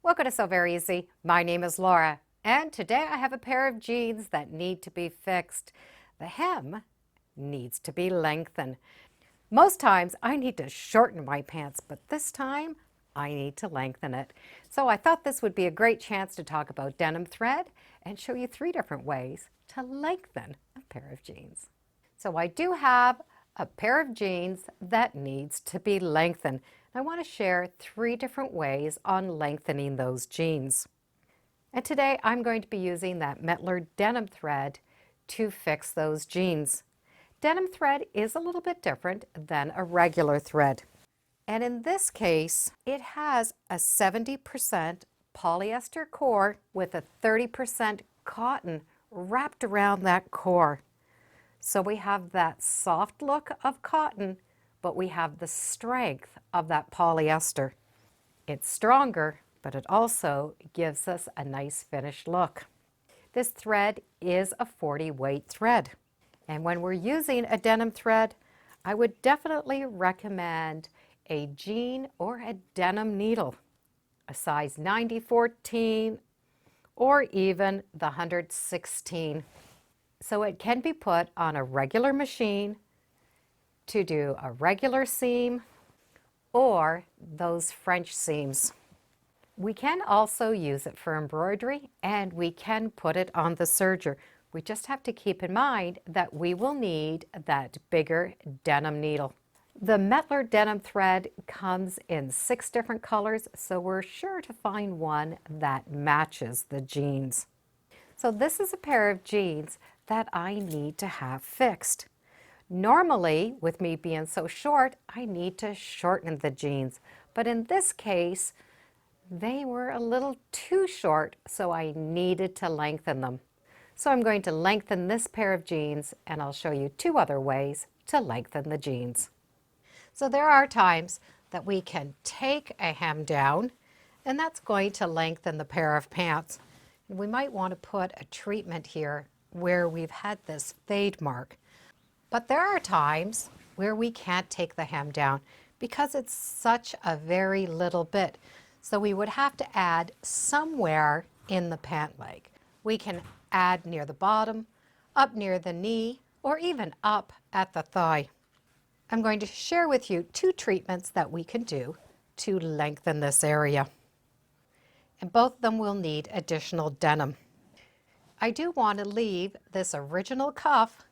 Welcome to Sew Very Easy. My name is Laura, and today I have a pair of jeans that need to be fixed. The hem needs to be lengthened. Most times I need to shorten my pants, but this time I need to lengthen it. So I thought this would be a great chance to talk about denim thread and show you 3 different ways to lengthen a pair of jeans. So I do have a pair of jeans that needs to be lengthened. I want to share 3 different ways on lengthening those jeans. And today I'm going to be using that Mettler denim thread to fix those jeans. Denim thread is a little bit different than a regular thread. And in this case, it has a 70% polyester core with a 30% cotton wrapped around that core. So we have that soft look of cotton, but we have the strength of that polyester. It's stronger, but it also gives us a nice finished look. This thread is a 40 weight thread. And when we're using a denim thread, I would definitely recommend a jean or a denim needle, a size 90-14 or even the 116. So it can be put on a regular machine to do a regular seam or those French seams. We can also use it for embroidery, and we can put it on the serger. We just have to keep in mind that we will need that bigger denim needle. The Mettler denim thread comes in 6 different colors, so we're sure to find one that matches the jeans. So this is a pair of jeans that I need to have fixed. Normally, with me being so short, I need to shorten the jeans, but in this case, they were a little too short, so I needed to lengthen them. So I'm going to lengthen this pair of jeans, and I'll show you 2 other ways to lengthen the jeans. So there are times that we can take a hem down, and that's going to lengthen the pair of pants. We might want to put a treatment here where we've had this fade mark. But there are times where we can't take the hem down because it's such a very little bit. So we would have to add somewhere in the pant leg. We can add near the bottom, up near the knee, or even up at the thigh. I'm going to share with you 2 treatments that we can do to lengthen this area. And both of them will need additional denim. I do want to leave this original cuff,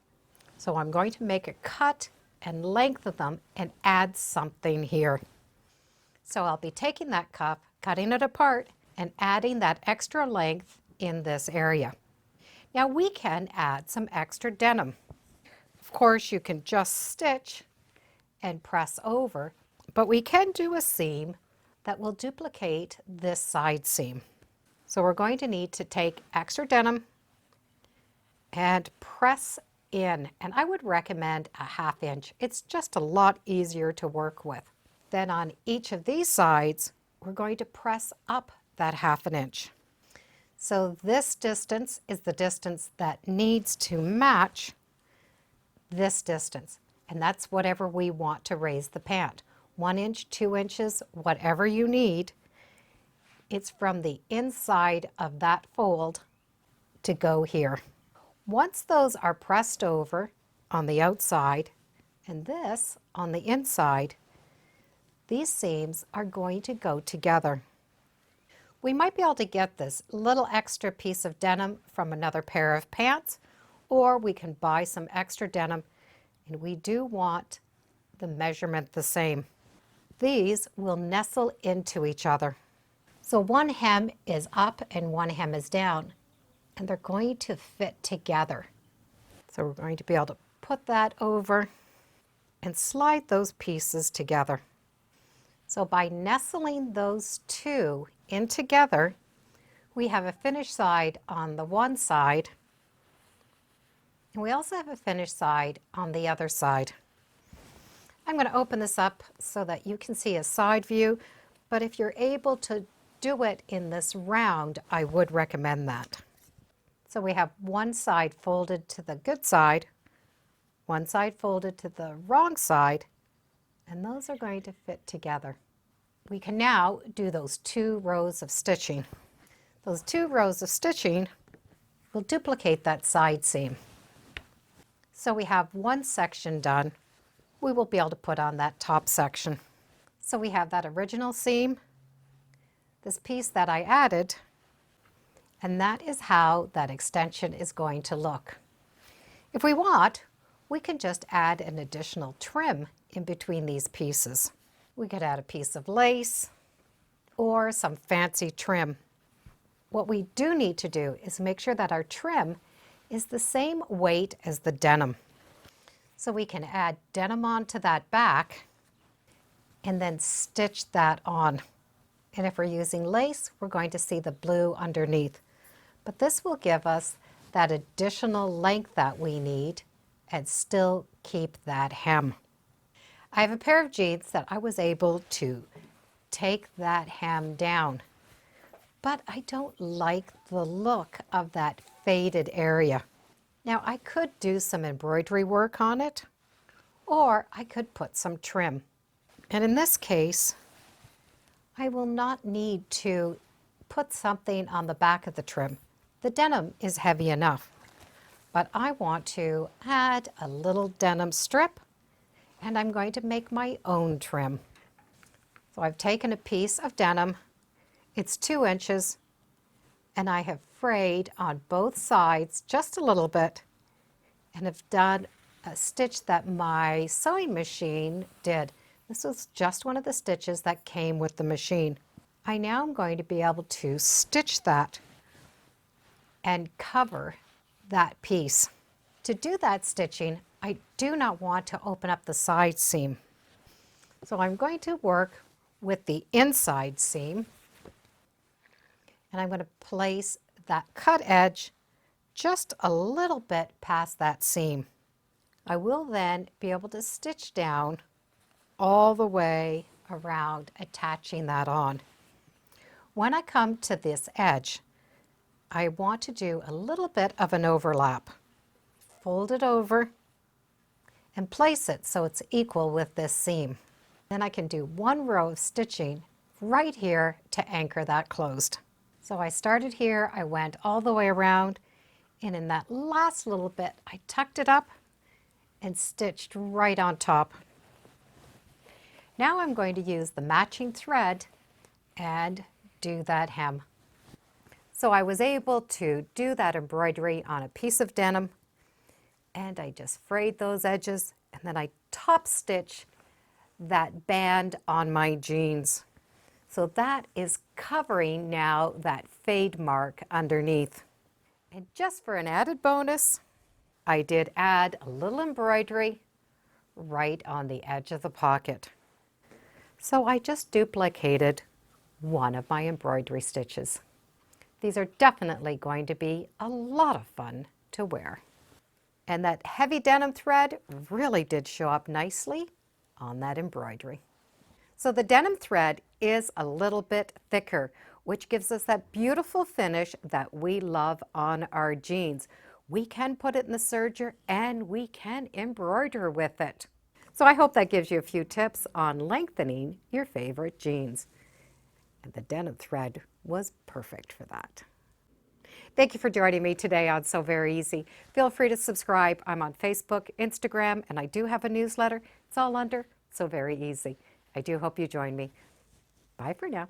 so I'm going to make a cut and lengthen them and add something here. So I'll be taking that cuff, cutting it apart, and adding that extra length in this area. Now we can add some extra denim. Of course, you can just stitch and press over, but we can do a seam that will duplicate this side seam. So we're going to need to take extra denim and press in, and I would recommend a 1/2 inch. It's just a lot easier to work with. Then on each of these sides, we're going to press up that 1/2 inch. So this distance is the distance that needs to match this distance, and that's whatever we want to raise the pant. 1 inch, 2 inches, whatever you need. It's from the inside of that fold to go here. Once those are pressed over on the outside and this on the inside, these seams are going to go together. We might be able to get this little extra piece of denim from another pair of pants, or we can buy some extra denim, and we do want the measurement the same. These will nestle into each other. So one hem is up and one hem is down, and they're going to fit together. So we're going to be able to put that over and slide those pieces together. So by nestling those 2 in together, we have a finished side on the one side, and we also have a finished side on the other side. I'm going to open this up so that you can see a side view, but if you're able to do it in this round, I would recommend that. So we have one side folded to the good side, one side folded to the wrong side, and those are going to fit together. We can now do those 2 rows of stitching. Those 2 rows of stitching will duplicate that side seam. So we have one section done. We will be able to put on that top section. So we have that original seam, this piece that I added, and that is how that extension is going to look. If we want, we can just add an additional trim in between these pieces. We could add a piece of lace or some fancy trim. What we do need to do is make sure that our trim is the same weight as the denim. So we can add denim onto that back and then stitch that on. And if we're using lace, we're going to see the blue underneath. But this will give us that additional length that we need and still keep that hem. I have a pair of jeans that I was able to take that hem down, but I don't like the look of that faded area. Now I could do some embroidery work on it, or I could put some trim. And in this case, I will not need to put something on the back of the trim. The denim is heavy enough, but I want to add a little denim strip, and I'm going to make my own trim. So I've taken a piece of denim, it's 2 inches, and I have frayed on both sides just a little bit, and have done a stitch that my sewing machine did. This was just one of the stitches that came with the machine. I now am going to be able to stitch that and cover that piece. To do that stitching, I do not want to open up the side seam. So I'm going to work with the inside seam, and I'm going to place that cut edge just a little bit past that seam. I will then be able to stitch down all the way around, attaching that on. When I come to this edge, I want to do a little bit of an overlap. Fold it over and place it so it's equal with this seam. Then I can do 1 row of stitching right here to anchor that closed. So I started here, I went all the way around, and in that last little bit, I tucked it up and stitched right on top. Now I'm going to use the matching thread and do that hem. So I was able to do that embroidery on a piece of denim, and I just frayed those edges, and then I top stitch that band on my jeans. So that is covering now that fade mark underneath. And just for an added bonus, I did add a little embroidery right on the edge of the pocket. So I just duplicated one of my embroidery stitches. These are definitely going to be a lot of fun to wear. And that heavy denim thread really did show up nicely on that embroidery. So the denim thread is a little bit thicker, which gives us that beautiful finish that we love on our jeans. We can put it in the serger and we can embroider with it. So I hope that gives you a few tips on lengthening your favorite jeans. And the denim thread was perfect for that. Thank you for joining me today on Sew Very Easy. Feel free to subscribe. I'm on Facebook, Instagram, and I do have a newsletter. It's all under Sew Very Easy. I do hope you join me. Bye for now.